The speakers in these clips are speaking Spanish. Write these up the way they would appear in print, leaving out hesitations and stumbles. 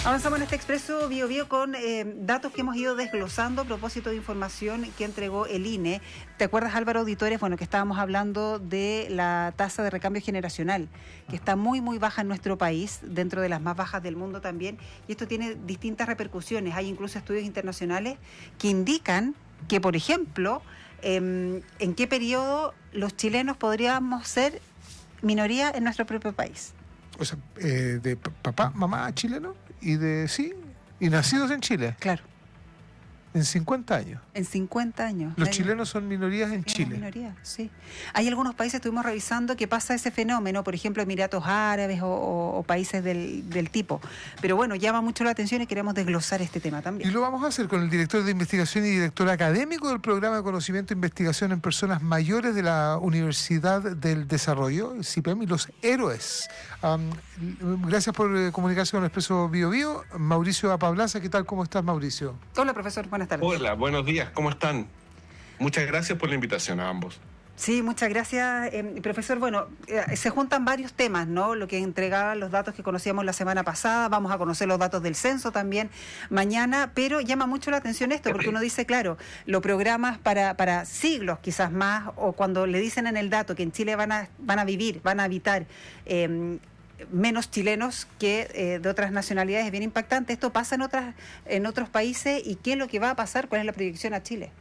Avanzamos en este Expreso Bio Bio con datos que hemos ido desglosando a propósito de información que entregó el INE. ¿Te acuerdas, Álvaro Auditores? Bueno, que estábamos hablando de la tasa de recambio generacional, que está muy, muy baja en nuestro país, dentro de las más bajas del mundo también, y esto tiene distintas repercusiones. Hay incluso estudios internacionales que indican que, por ejemplo, en qué periodo los chilenos podríamos ser minoría en nuestro propio país. O sea, de papá, mamá chileno y nacidos en Chile. Claro. En 50 años. En 50 años. Los chilenos son minorías en Chile. Minorías, sí. Hay algunos países, estuvimos revisando, que pasa ese fenómeno, por ejemplo, Emiratos Árabes o países del tipo. Pero bueno, llama mucho la atención y queremos desglosar este tema también. Y lo vamos a hacer con el director de investigación y director académico del programa de conocimiento e investigación en personas mayores de la Universidad del Desarrollo, el CIPEM, y los héroes. Gracias por comunicarse con el Expreso Bio Bio. Mauricio Apablaza, ¿qué tal? ¿Cómo estás, Mauricio? Hola, profesor. Buenas tardes. Hola, buenos días, ¿cómo están? Muchas gracias por la invitación a ambos. Sí, muchas gracias, profesor. Bueno, se juntan varios temas, ¿no? Lo que entregaban los datos que conocíamos la semana pasada, vamos a conocer los datos del censo también mañana, pero llama mucho la atención esto, porque uno dice, claro, lo programas para siglos quizás más, o cuando le dicen en el dato que en Chile van a habitar menos chilenos que de otras nacionalidades, es bien impactante. Esto pasa en otros países, y ¿qué es lo que va a pasar? ¿Cuál es la proyección a Chile?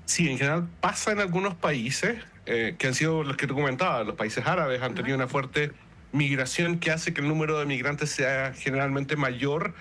Sí, en general pasa en algunos países que han sido los que tú comentabas. Los países árabes han tenido una fuerte migración que hace que el número de migrantes sea generalmente mayor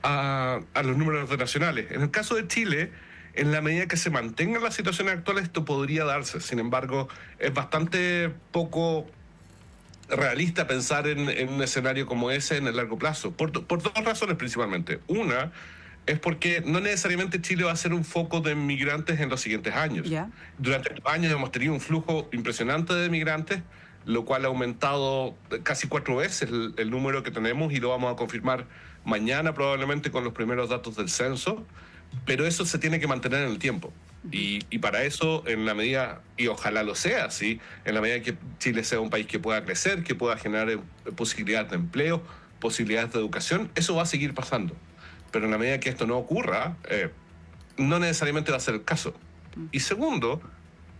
a los números nacionales. En el caso de Chile, en la medida que se mantenga la situación actual, esto podría darse. Sin embargo, es bastante poco realista pensar en un escenario como ese en el largo plazo, por dos razones principalmente. Una es porque no necesariamente Chile va a ser un foco de migrantes en los siguientes años. Yeah. Durante los años hemos tenido un flujo impresionante de migrantes, lo cual ha aumentado casi 4 veces el número que tenemos, y lo vamos a confirmar mañana probablemente con los primeros datos del censo, pero eso se tiene que mantener en el tiempo. Y para eso, en la medida, y ojalá lo sea así, en la medida que Chile sea un país que pueda crecer, que pueda generar posibilidades de empleo, posibilidades de educación, eso va a seguir pasando. Pero en la medida que esto no ocurra, no necesariamente va a ser el caso. Y segundo,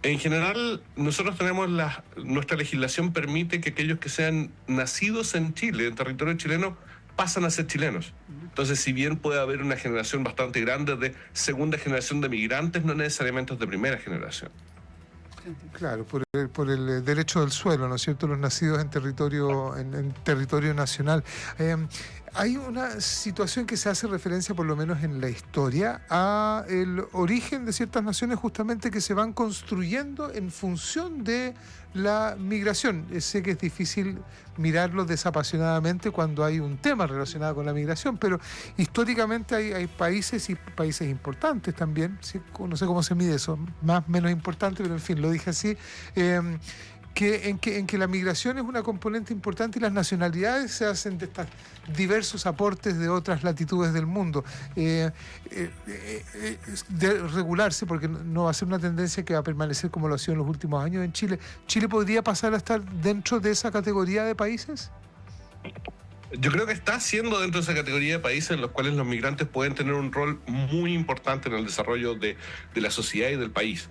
en general, nosotros tenemos nuestra legislación permite que aquellos que sean nacidos en Chile, en territorio chileno, pasan a ser chilenos. Entonces, si bien puede haber una generación bastante grande de segunda generación de migrantes, no necesariamente es de primera generación. Claro, por el derecho del suelo, ¿no es cierto? Los nacidos en territorio nacional. Hay una situación que se hace referencia, por lo menos en la historia, a el origen de ciertas naciones justamente que se van construyendo en función de la migración. Sé que es difícil mirarlo desapasionadamente cuando hay un tema relacionado con la migración, pero históricamente hay países y países importantes también, ¿sí? No sé cómo se mide eso, más menos importante, pero en fin, lo dije así, en que la migración es una componente importante, y las nacionalidades se hacen de estos diversos aportes de otras latitudes del mundo. De regularse, porque no va a ser una tendencia que va a permanecer como lo ha sido en los últimos años en Chile. ¿Chile podría pasar a estar dentro de esa categoría de países? Yo creo que está siendo dentro de esa categoría de países en los cuales los migrantes pueden tener un rol muy importante en el desarrollo de la sociedad y del país.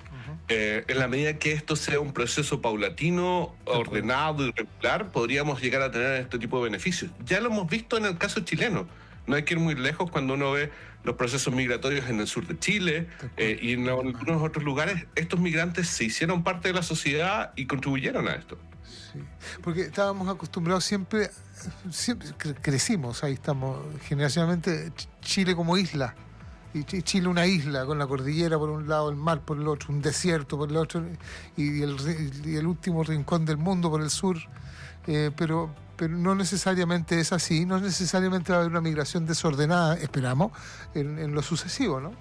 En la medida que esto sea un proceso paulatino, ordenado y regular, podríamos llegar a tener este tipo de beneficios. Ya lo hemos visto en el caso chileno. No hay que ir muy lejos cuando uno ve los procesos migratorios en el sur de Chile y en algunos otros lugares. Estos migrantes se hicieron parte de la sociedad y contribuyeron a esto. Sí, porque estábamos acostumbrados siempre crecimos, ahí estamos, generacionalmente Chile como isla, y Chile una isla, con la cordillera por un lado, el mar por el otro, un desierto por el otro, y el último rincón del mundo por el sur, pero no necesariamente es así, no necesariamente va a haber una migración desordenada, esperamos, en lo sucesivo, ¿no?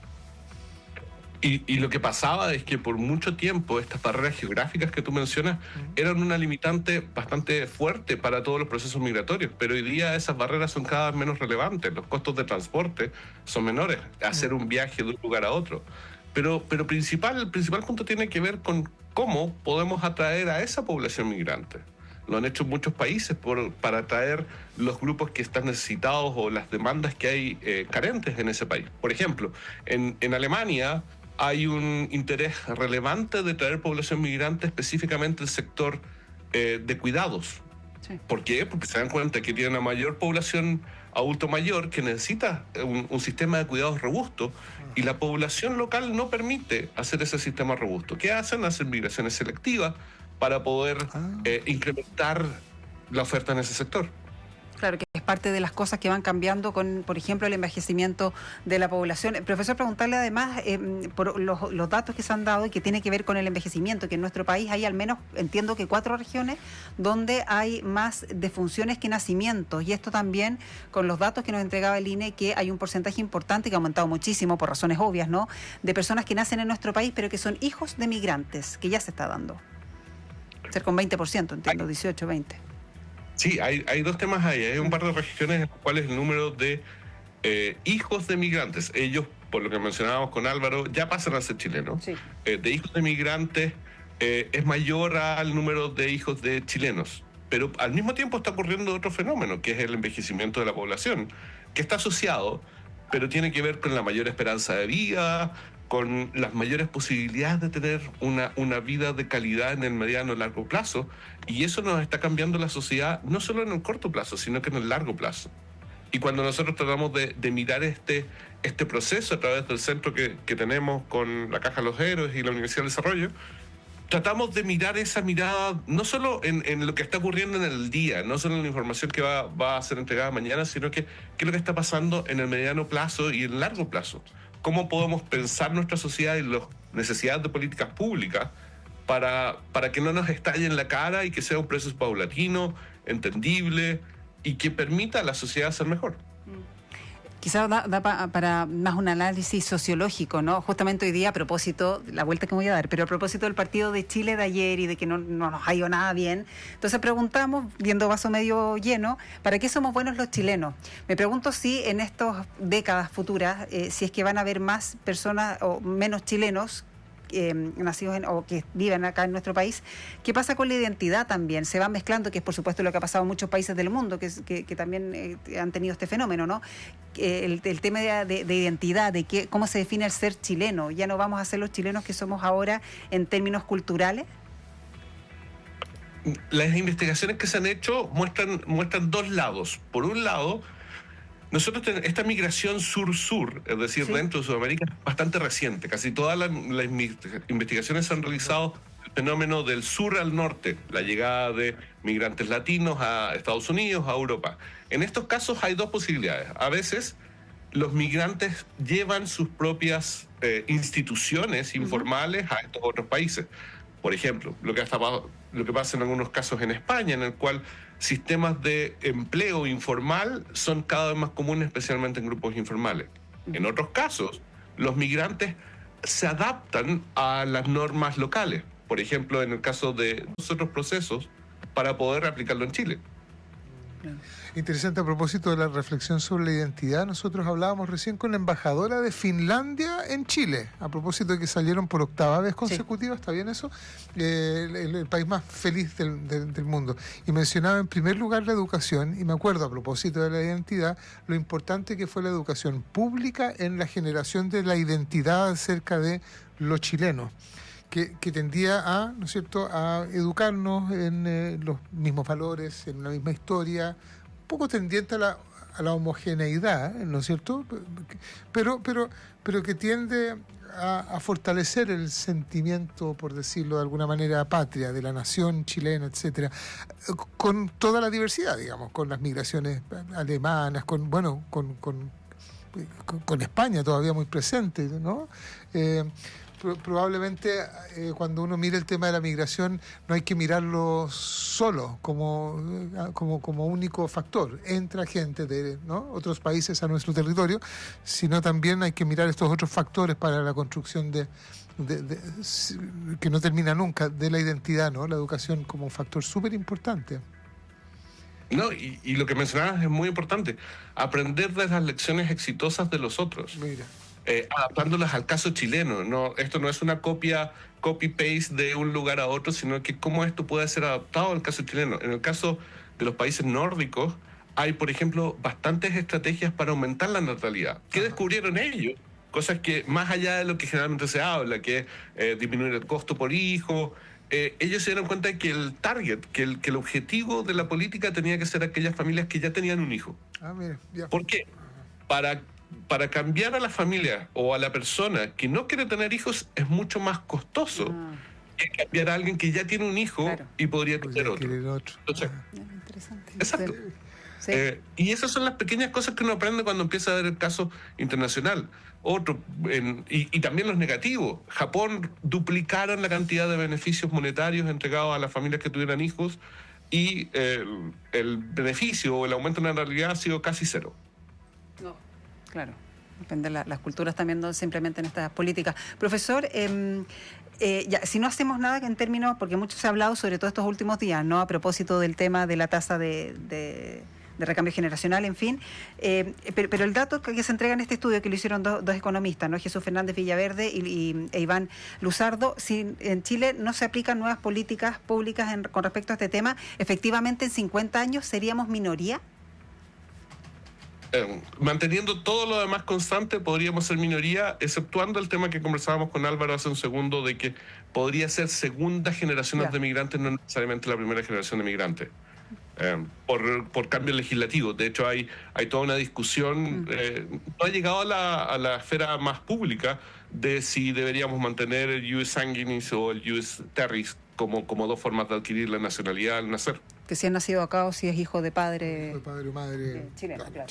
Y lo que pasaba es que por mucho tiempo estas barreras geográficas que tú mencionas eran una limitante bastante fuerte para todos los procesos migratorios, pero hoy día esas barreras son cada vez menos relevantes, los costos de transporte son menores, hacer un viaje de un lugar a otro. Pero el principal punto tiene que ver con cómo podemos atraer a esa población migrante. lo han hecho muchos países para atraer los grupos que están necesitados o las demandas que hay carentes en ese país. Por ejemplo, en Alemania hay un interés relevante de traer población migrante, específicamente el sector de cuidados. Sí. ¿Por qué? Porque se dan cuenta que tiene una mayor población adulto mayor que necesita un sistema de cuidados robusto, y la población local no permite hacer ese sistema robusto. ¿Qué hacen? Hacen migraciones selectivas para poder incrementar la oferta en ese sector. Claro, que es parte de las cosas que van cambiando con, por ejemplo, el envejecimiento de la población. Profesor, preguntarle además por los datos que se han dado y que tiene que ver con el envejecimiento, que en nuestro país hay al menos, entiendo que 4 regiones donde hay más defunciones que nacimientos, y esto también con los datos que nos entregaba el INE, que hay un porcentaje importante que ha aumentado muchísimo por razones obvias, ¿no?, de personas que nacen en nuestro país pero que son hijos de migrantes, que ya se está dando. Cerca un 20%, entiendo, 18, 20. Sí, hay dos temas ahí. Hay un par de regiones en las cuales el número de hijos de migrantes, ellos, por lo que mencionábamos con Álvaro, ya pasan a ser chilenos. Sí. De hijos de migrantes es mayor al número de hijos de chilenos. Pero al mismo tiempo está ocurriendo otro fenómeno, que es el envejecimiento de la población, que está asociado, pero tiene que ver con la mayor esperanza de vida, con las mayores posibilidades de tener una vida de calidad en el mediano y largo plazo, y eso nos está cambiando la sociedad no solo en el corto plazo, sino que en el largo plazo. Y cuando nosotros tratamos de mirar este proceso a través del centro que tenemos con la Caja de los Héroes y la Universidad del Desarrollo, tratamos de mirar esa mirada no solo en lo que está ocurriendo en el día, no solo en la información que va a ser entregada mañana, sino que qué es lo que está pasando en el mediano plazo y en el largo plazo. Cómo podemos pensar nuestra sociedad y las necesidades de políticas públicas para que no nos estalle en la cara y que sea un proceso paulatino, entendible y que permita a la sociedad ser mejor. Quizás da para más un análisis sociológico, ¿no? Justamente hoy día, a propósito, la vuelta que me voy a dar, pero a propósito del partido de Chile de ayer y de que no nos ha ido nada bien, entonces preguntamos, viendo vaso medio lleno, ¿para qué somos buenos los chilenos? Me pregunto si en estas décadas futuras, si es que van a haber más personas o menos chilenos nacidos o que viven acá en nuestro país. ¿Qué pasa con la identidad también? Se va mezclando, que es por supuesto lo que ha pasado en muchos países del mundo, que también han tenido este fenómeno, ¿no? El tema de identidad, de cómo se define el ser chileno. ¿Ya no vamos a ser los chilenos que somos ahora en términos culturales? Las investigaciones que se han hecho muestran dos lados. Por un lado, nosotros esta migración sur-sur, es decir, dentro de Sudamérica, es bastante reciente. Casi todas las investigaciones se han realizado el fenómeno del sur al norte, la llegada de migrantes latinos a Estados Unidos, a Europa. En estos casos hay dos posibilidades. A veces los migrantes llevan sus propias instituciones informales a estos otros países. Por ejemplo, lo que pasa en algunos casos en España, en el cual sistemas de empleo informal son cada vez más comunes, especialmente en grupos informales. En otros casos, los migrantes se adaptan a las normas locales. Por ejemplo, en el caso de los otros procesos, para poder aplicarlo en Chile. Interesante. A propósito de la reflexión sobre la identidad, nosotros hablábamos recién con la embajadora de Finlandia en Chile, a propósito de que salieron por 8ª vez consecutiva, ¿está bien eso? El país más feliz del mundo. Y mencionaba en primer lugar la educación, y me acuerdo a propósito de la identidad, lo importante que fue la educación pública en la generación de la identidad acerca de los chilenos. Que tendía a, ¿no es cierto?, a educarnos en los mismos valores, en una misma historia, un poco tendiente a la homogeneidad, ¿no es cierto?, pero que tiende a fortalecer el sentimiento, por decirlo de alguna manera, patria de la nación chilena, etcétera, con toda la diversidad, digamos, con las migraciones alemanas, con España todavía muy presente, ¿no? Probablemente cuando uno mira el tema de la migración no hay que mirarlo solo como único factor. Entra gente de otros países a nuestro territorio, sino también hay que mirar estos otros factores para la construcción que no termina nunca, de la identidad, ¿no? La educación como un factor súper importante. No, y lo que mencionabas es muy importante. Aprender de las lecciones exitosas de los otros. Mira. adaptándolas al caso chileno. No, esto no es una copy-paste de un lugar a otro, sino que cómo esto puede ser adaptado al caso chileno. En el caso de los países nórdicos, hay, por ejemplo, bastantes estrategias para aumentar la natalidad. ¿Qué descubrieron ellos? Cosas que, más allá de lo que generalmente se habla, que es disminuir el costo por hijo, ellos se dieron cuenta de que el target, que el objetivo de la política tenía que ser aquellas familias que ya tenían un hijo. Mira, ya. ¿Por qué? Para cambiar a la familia o a la persona que no quiere tener hijos es mucho más costoso que cambiar a alguien que ya tiene un hijo y podría tener otro. Entonces, Interesante. exacto. Sí. Y esas son las pequeñas cosas que uno aprende cuando empieza a ver el caso internacional. Y también los negativos. Japón duplicaron la cantidad de beneficios monetarios entregados a las familias que tuvieran hijos y el beneficio o el aumento de la natalidad ha sido casi cero. No, claro. Depende de las culturas también donde se implementan estas políticas. Profesor, si no hacemos nada en términos, porque mucho se ha hablado sobre todo estos últimos días, ¿no? A propósito del tema de la tasa de recambio generacional, en fin, pero el dato que se entrega en este estudio que lo hicieron dos economistas, ¿no? Jesús Fernández Villaverde e Iván Luzardo, si en Chile no se aplican nuevas políticas públicas con respecto a este tema, efectivamente en 50 años seríamos minoría. Manteniendo todo lo demás constante, podríamos ser minoría, exceptuando el tema que conversábamos con Álvaro hace un segundo, de que podría ser segunda generación de migrantes, no necesariamente la primera generación de migrantes. Por cambio legislativo. De hecho, hay toda una discusión, no ha llegado a la esfera más pública de si deberíamos mantener el ius sanguinis o el ius terris como dos formas de adquirir la nacionalidad al nacer. Que si ha nacido acá o si es hijo de padre, o madre chileno, claro.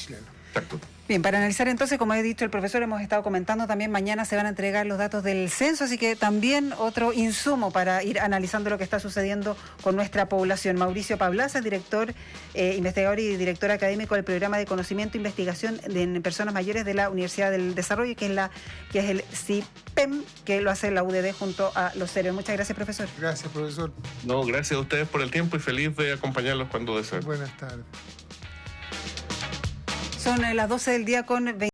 Exacto. Bien, para analizar entonces, como he dicho el profesor, hemos estado comentando también, mañana se van a entregar los datos del censo, así que también otro insumo para ir analizando lo que está sucediendo con nuestra población. Mauricio Pablaza, director, investigador y director académico del Programa de Conocimiento e Investigación en Personas Mayores de la Universidad del Desarrollo, que es el CIPEM, que lo hace la UDD junto a los CERES. Muchas gracias, profesor. Gracias, profesor. No, gracias a ustedes por el tiempo y feliz de acompañarlos cuando deseen. Buenas tardes. Son las 12 del día con